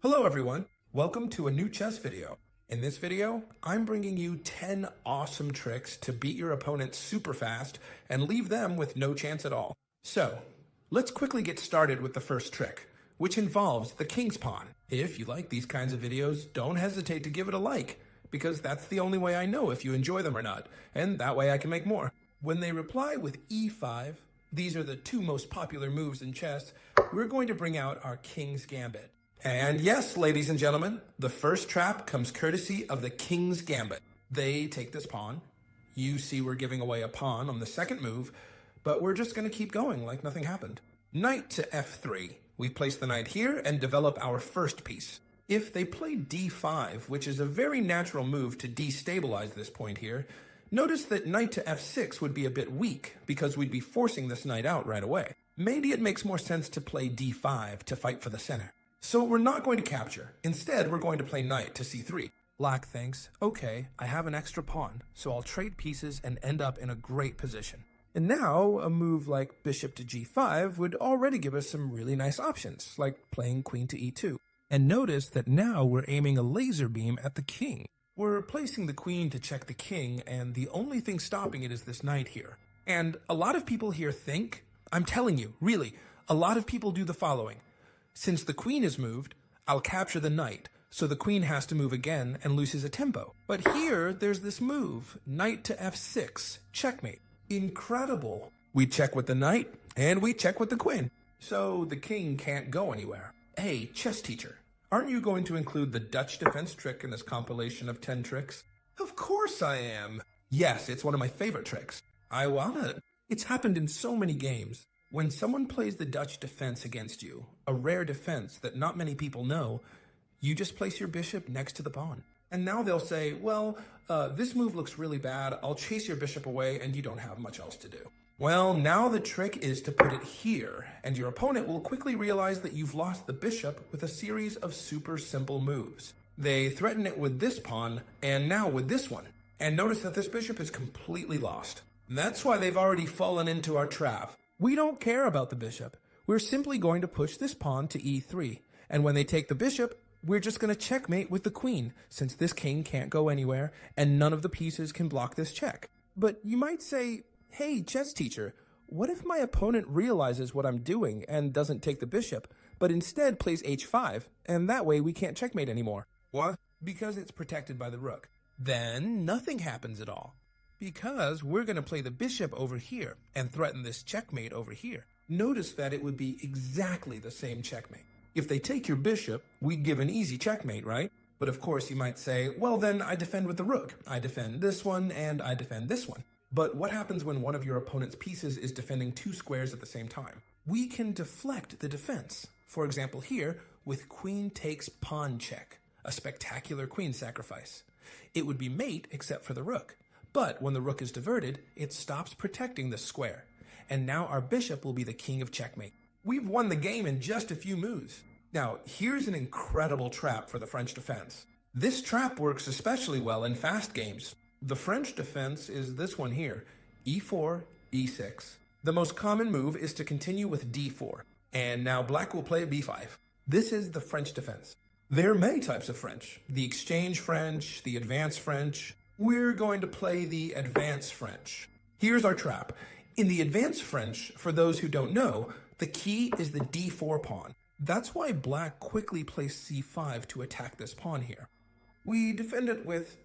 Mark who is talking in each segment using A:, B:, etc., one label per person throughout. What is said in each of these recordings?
A: Hello everyone, welcome to a new chess video. In this video, I'm bringing you 10 awesome tricks to beat your opponent super fast and leave them with no chance at all. So, let's quickly get started with the first trick, which involves the king's pawn. If you like these kinds of videos, don't hesitate to give it a like, because that's the only way I know if you enjoy them or not, and that way I can make more. When they reply with e5, these are the two most popular moves in chess, we're going to bring out our king's gambit. And yes, ladies and gentlemen, the first trap comes courtesy of the king's gambit. They take this pawn. You see we're giving away a pawn on the second move, but we're just going to keep going like nothing happened. Knight to f3. We place the knight here and develop our first piece. If they play d5, which is a very natural move to destabilize this point here, notice that knight to f6 would be a bit weak because we'd be forcing this knight out right away. Maybe it makes more sense to play d5 to fight for the center. So we're not going to capture. Instead, we're going to play knight to c3. Black thinks, okay, I have an extra pawn, so I'll trade pieces and end up in a great position. And now, a move like bishop to g5 would already give us some really nice options, like playing queen to e2. And notice that now we're aiming a laser beam at the king. We're placing the queen to check the king, and the only thing stopping it is this knight here. And a lot of people here think, I'm telling you, really, a lot of people do the following. Since the queen is moved, I'll capture the knight, so the queen has to move again and loses a tempo. But here, there's this move, knight to f6, checkmate. Incredible. We check with the knight, and we check with the queen. So the king can't go anywhere. Hey, chess teacher, aren't you going to include the Dutch defense trick in this compilation of 10 tricks? Of course I am. Yes, it's one of my favorite tricks. I want it. It's happened in so many games. When someone plays the Dutch defense against you, a rare defense that not many people know, you just place your bishop next to the pawn. And now they'll say, well, this move looks really bad, I'll chase your bishop away and you don't have much else to do. Well, now the trick is to put it here, and your opponent will quickly realize that you've lost the bishop with a series of super simple moves. They threaten it with this pawn, and now with this one. And notice that this bishop is completely lost. That's why they've already fallen into our trap. We don't care about the bishop. We're simply going to push this pawn to e3. And when they take the bishop, we're just going to checkmate with the queen, since this king can't go anywhere, and none of the pieces can block this check. But you might say, hey, chess teacher, what if my opponent realizes what I'm doing and doesn't take the bishop, but instead plays h5, and that way we can't checkmate anymore? What? Because it's protected by the rook. Then nothing happens at all. Because we're going to play the bishop over here and threaten this checkmate over here. Notice that it would be exactly the same checkmate. If they take your bishop, we'd give an easy checkmate, right? But of course you might say, well then I defend with the rook. I defend this one and I defend this one. But what happens when one of your opponent's pieces is defending two squares at the same time? We can deflect the defense. For example here, with queen takes pawn check, a spectacular queen sacrifice. It would be mate except for the rook. But when the rook is diverted, it stops protecting the square. And now our bishop will be the king of checkmate. We've won the game in just a few moves. Now, here's an incredible trap for the French defense. This trap works especially well in fast games. The French defense is this one here, e4, e6. The most common move is to continue with d4. And now black will play b5. This is the French defense. There are many types of French. The exchange French, the advanced French. We're going to play the advanced French. Here's our trap. In the advanced French, for those who don't know, the key is the d4 pawn. That's why black quickly plays c5 to attack this pawn here. We defend it with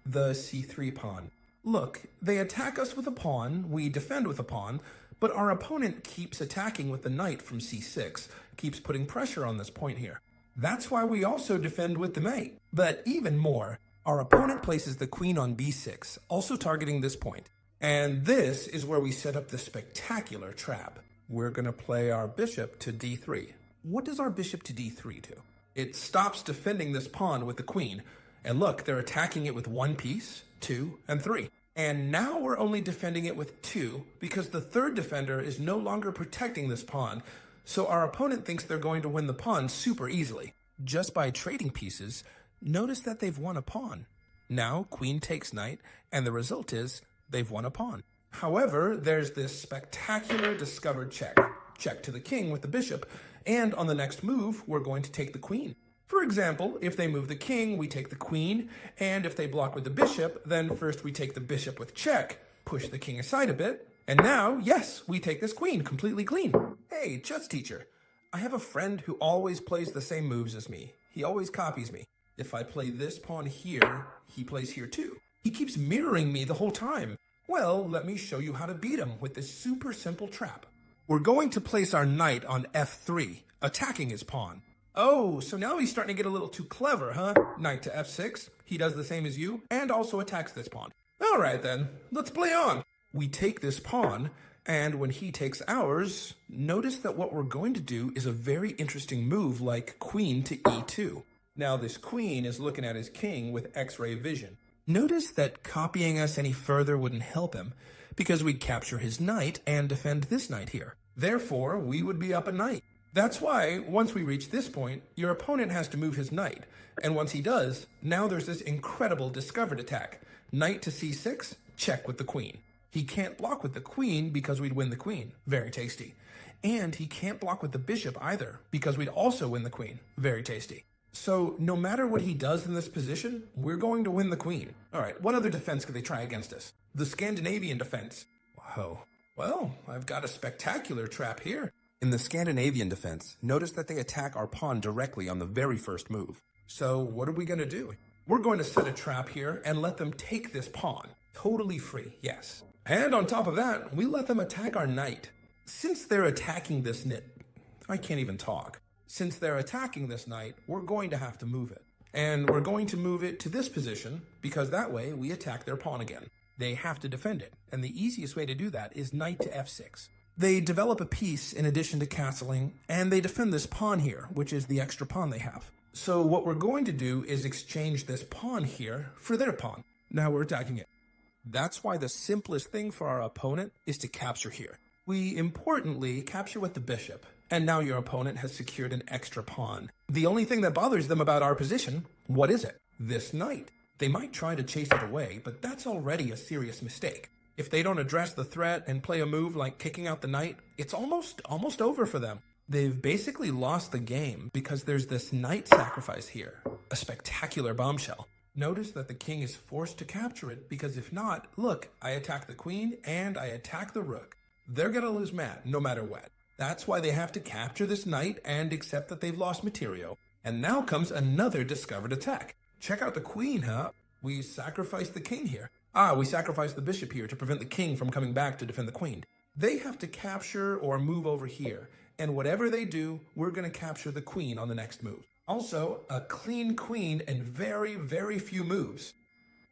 A: the c3 pawn. Look, they attack us with a pawn, we defend with a pawn, but our opponent keeps attacking with the knight from c6, keeps putting pressure on this point here. That's why we also defend with the mate. But even more, our opponent places the queen on b6, also targeting this point. And this is where we set up the spectacular trap. We're going to play our bishop to d3. What does our bishop to d3 do? It stops defending this pawn with the queen. And look, they're attacking it with one piece, 2, and 3. And now we're only defending it with 2 because the third defender is no longer protecting this pawn. So our opponent thinks they're going to win the pawn super easily. Just by trading pieces, notice that they've won a pawn. Now queen takes knight, and the result is they've won a pawn. However, there's this spectacular discovered check. Check to the king with the bishop, and on the next move, we're going to take the queen. For example, if they move the king, we take the queen, and if they block with the bishop, then first we take the bishop with check, push the king aside a bit, and now, yes, we take this queen completely clean. Hey, chess teacher, I have a friend who always plays the same moves as me. He always copies me. If I play this pawn here, he plays here too. He keeps mirroring me the whole time. Well, let me show you how to beat him with this super simple trap. We're going to place our knight on f3, attacking his pawn. Oh, so now he's starting to get a little too clever, huh? Knight to f6, he does the same as you, and also attacks this pawn. All right then, let's play on. We take this pawn, and when he takes ours, notice that what we're going to do is a very interesting move like queen to e2. Now this queen is looking at his king with X-ray vision. Notice that copying us any further wouldn't help him, because we'd capture his knight and defend this knight here. Therefore, we would be up a knight. That's why, once we reach this point, your opponent has to move his knight. And once he does, now there's this incredible discovered attack. Knight to c6, check with the queen. He can't block with the queen because we'd win the queen. Very tasty. And he can't block with the bishop either because we'd also win the queen. Very tasty. So no matter what he does in this position, we're going to win the queen. All right, what other defense could they try against us? The Scandinavian defense. Whoa. Well, I've got a spectacular trap here. In the Scandinavian defense, notice that they attack our pawn directly on the very first move. So what are we going to do? We're going to set a trap here and let them take this pawn. Totally free, yes. And on top of that, we let them attack our knight. Since they're attacking this I can't even talk. Since they're attacking this knight, we're going to have to move it. And we're going to move it to this position because that way we attack their pawn again. They have to defend it, and the easiest way to do that is knight to f6. They develop a piece in addition to castling, and they defend this pawn here, which is the extra pawn they have. So what we're going to do is exchange this pawn here for their pawn. Now we're attacking it. That's why the simplest thing for our opponent is to capture here. We importantly capture with the bishop, and now your opponent has secured an extra pawn. The only thing that bothers them about our position, what is it? This knight. They might try to chase it away, but that's already a serious mistake. If they don't address the threat and play a move like kicking out the knight, it's almost over for them. They've basically lost the game because there's this knight sacrifice here, a spectacular bombshell. Notice that the king is forced to capture it because if not, look, I attack the queen and I attack the rook. They're gonna lose mat no matter what. That's why they have to capture this knight and accept that they've lost material. And now comes another discovered attack. Check out the queen, huh? We sacrifice the king here. We sacrifice the bishop here to prevent the king from coming back to defend the queen. They have to capture or move over here. And whatever they do, we're going to capture the queen on the next move. Also, a clean queen and very, very few moves.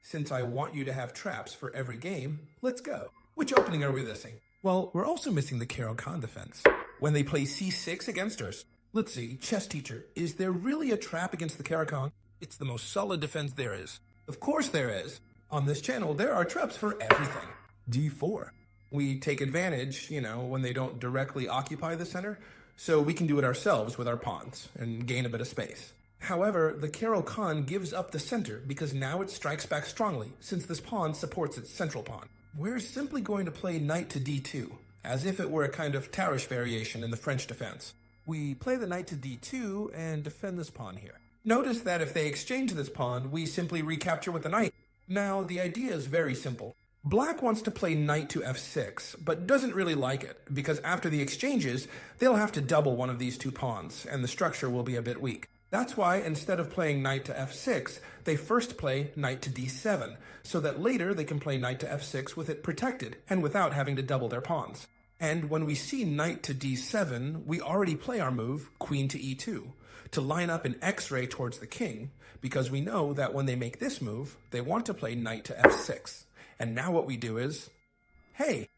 A: Since I want you to have traps for every game, let's go. Which opening are we missing? Well, we're also missing the Caro-Kann defense. When they play c6 against us. Let's see, chess teacher, is there really a trap against the Caro-Kann? It's the most solid defense there is. Of course there is. On this channel, there are traps for everything. d4. We take advantage, when they don't directly occupy the center, so we can do it ourselves with our pawns and gain a bit of space. However, the Caro-Kann gives up the center because now it strikes back strongly, since this pawn supports its central pawn. We're simply going to play knight to d2, as if it were a kind of Tarish variation in the French defense. We play the knight to d2 and defend this pawn here. Notice that if they exchange this pawn, we simply recapture with the knight. Now, the idea is very simple. Black wants to play knight to f6, but doesn't really like it, because after the exchanges, they'll have to double one of these two pawns, and the structure will be a bit weak. That's why, instead of playing knight to f6, they first play knight to d7, so that later they can play knight to f6 with it protected, and without having to double their pawns. And when we see knight to d7, we already play our move, queen to e2, to line up an X-ray towards the king, because we know that when they make this move, they want to play knight to f6. And now what we do is, hey,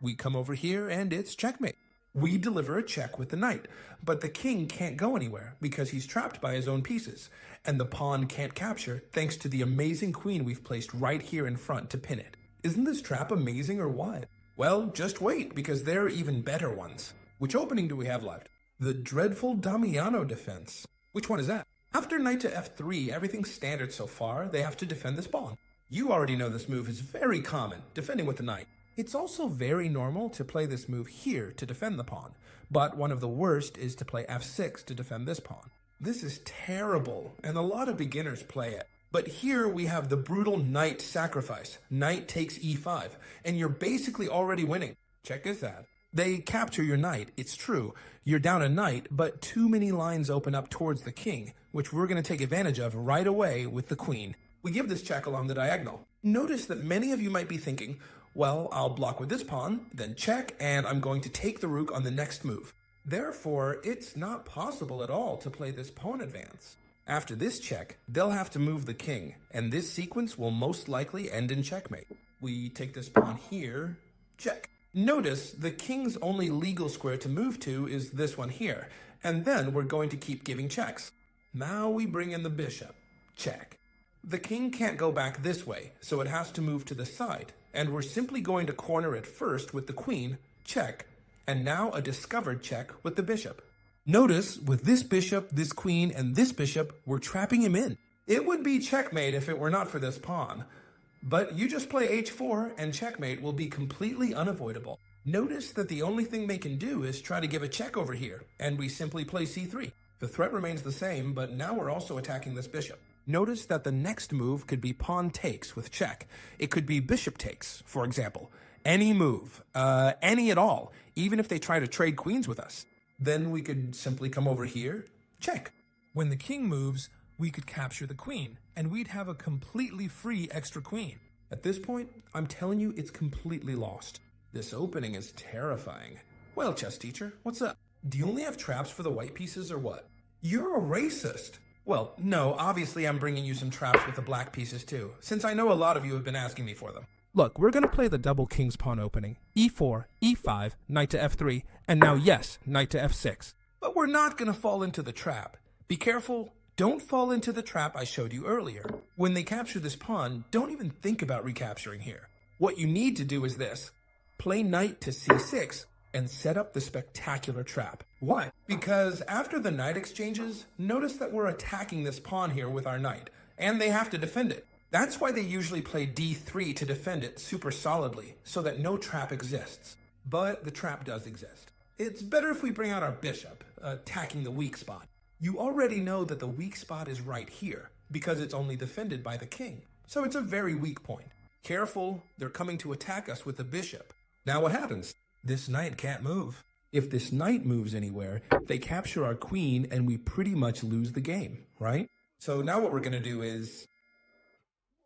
A: we come over here and it's checkmate. We deliver a check with the knight, but the king can't go anywhere because he's trapped by his own pieces, and the pawn can't capture thanks to the amazing queen we've placed right here in front to pin it. Isn't this trap amazing or what? Well, just wait, because there are even better ones. Which opening do we have left? The dreadful Damiano defense. Which one is that? After knight to f3, everything's standard so far. They have to defend this pawn. You already know this move is very common, defending with the knight. It's also very normal to play this move here to defend the pawn, but one of the worst is to play f6 to defend this pawn. This is terrible, and a lot of beginners play it. But here we have the brutal knight sacrifice. Knight takes e5, and you're basically already winning. Check this out. They capture your knight, it's true. You're down a knight, but too many lines open up towards the king, which we're going to take advantage of right away with the queen. We give this check along the diagonal. Notice that many of you might be thinking, well, I'll block with this pawn, then check, and I'm going to take the rook on the next move. Therefore, it's not possible at all to play this pawn advance. After this check, they'll have to move the king, and this sequence will most likely end in checkmate. We take this pawn here, check. Notice the king's only legal square to move to is this one here, and then we're going to keep giving checks. Now we bring in the bishop, check. The king can't go back this way, so it has to move to the side, and we're simply going to corner it first with the queen, check, and now a discovered check with the bishop. Notice, with this bishop, this queen, and this bishop, we're trapping him in. It would be checkmate if it were not for this pawn. But you just play h4, and checkmate will be completely unavoidable. Notice that the only thing they can do is try to give a check over here, and we simply play c3. The threat remains the same, but now we're also attacking this bishop. Notice that the next move could be pawn takes with check. It could be bishop takes, for example. Any move, any at all, even if they try to trade queens with us. Then we could simply come over here, check. When the king moves, we could capture the queen, and we'd have a completely free extra queen. At this point, I'm telling you it's completely lost. This opening is terrifying. Well, chess teacher, what's up? Do you only have traps for the white pieces or what? You're a racist. Well, no, obviously I'm bringing you some traps with the black pieces too, since I know a lot of you have been asking me for them. Look, we're going to play the double king's pawn opening. e4, e5, knight to f3, and now yes, knight to f6. But we're not going to fall into the trap. Be careful, don't fall into the trap I showed you earlier. When they capture this pawn, don't even think about recapturing here. What you need to do is this. Play knight to c6 and set up the spectacular trap. Why? Because after the knight exchanges, notice that we're attacking this pawn here with our knight, and they have to defend it. That's why they usually play d3 to defend it super solidly, so that no trap exists. But the trap does exist. It's better if we bring out our bishop, attacking the weak spot. You already know that the weak spot is right here, because it's only defended by the king. So it's a very weak point. Careful, they're coming to attack us with the bishop. Now what happens? This knight can't move. If this knight moves anywhere, they capture our queen and we pretty much lose the game, right? So now what we're going to do is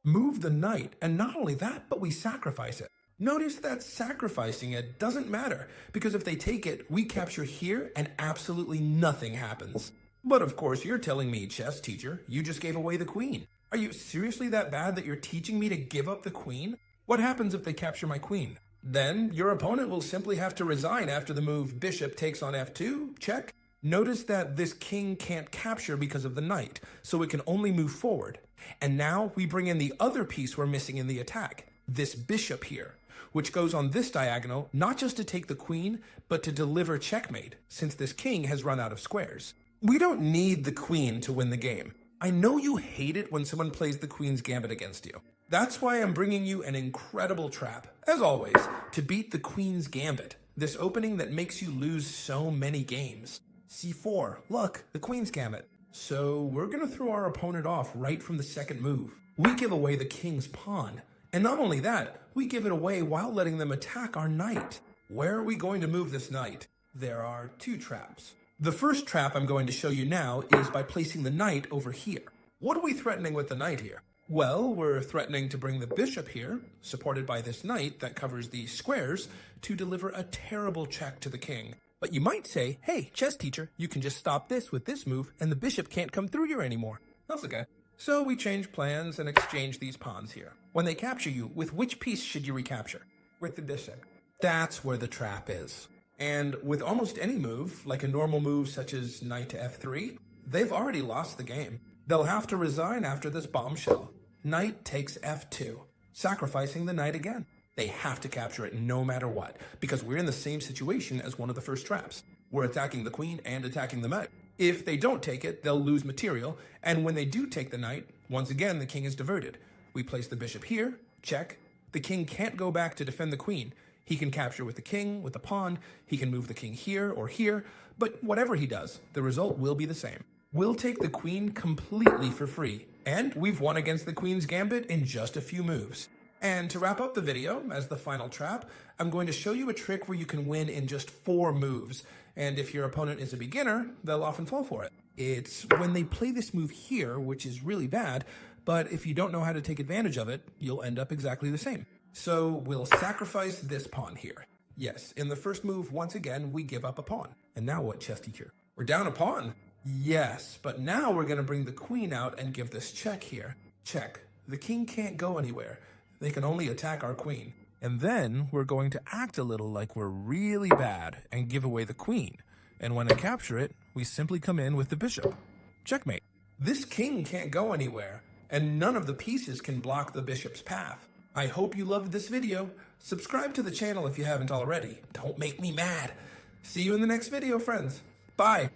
A: move the knight, and not only that, but we sacrifice it. Notice that sacrificing it doesn't matter, because if they take it, we capture here and absolutely nothing happens. But of course, you're telling me, chess teacher, you just gave away the queen. Are you seriously that bad that you're teaching me to give up the queen? What happens if they capture my queen? Then your opponent will simply have to resign after the move bishop takes on f2, check. Notice that this king can't capture because of the knight, so it can only move forward. And now we bring in the other piece we're missing in the attack, this bishop here, which goes on this diagonal, not just to take the queen, but to deliver checkmate, since this king has run out of squares. We don't need the queen to win the game. I know you hate it when someone plays the queen's gambit against you. That's why I'm bringing you an incredible trap, as always, to beat the queen's gambit, this opening that makes you lose so many games. c4, look, the queen's gambit. So we're going to throw our opponent off right from the second move. We give away the king's pawn. And not only that, we give it away while letting them attack our knight. Where are we going to move this knight? There are two traps. The first trap I'm going to show you now is by placing the knight over here. What are we threatening with the knight here? Well, we're threatening to bring the bishop here, supported by this knight that covers the squares, to deliver a terrible check to the king. But you might say, hey, chess teacher, you can just stop this with this move and the bishop can't come through here anymore. That's okay. So we change plans and exchange these pawns here. When they capture you, with which piece should you recapture? With the bishop. That's where the trap is. And with almost any move, like a normal move such as knight to f3, they've already lost the game. They'll have to resign after this bombshell. Knight takes f2, sacrificing the knight again. They have to capture it no matter what, because we're in the same situation as one of the first traps. We're attacking the queen and attacking the knight. If they don't take it, they'll lose material, and when they do take the knight, once again the king is diverted. We place the bishop here, check. The king can't go back to defend the queen. He can capture with the king, with the pawn, he can move the king here or here, but whatever he does, the result will be the same. We'll take the queen completely for free, and we've won against the queen's gambit in just a few moves. And to wrap up the video, as the final trap, I'm going to show you a trick where you can win in just 4 moves. And if your opponent is a beginner, they'll often fall for it. It's when they play this move here, which is really bad, but if you don't know how to take advantage of it, you'll end up exactly the same. So we'll sacrifice this pawn here. Yes, in the first move, once again, we give up a pawn. And now what, chess teacher? We're down a pawn. Yes, but now we're going to bring the queen out and give this check here. Check. The king can't go anywhere. They can only attack our queen. And then we're going to act a little like we're really bad and give away the queen. And when I capture it, we simply come in with the bishop. Checkmate. This king can't go anywhere, and none of the pieces can block the bishop's path. I hope you loved this video. Subscribe to the channel if you haven't already. Don't make me mad. See you in the next video, friends. Bye.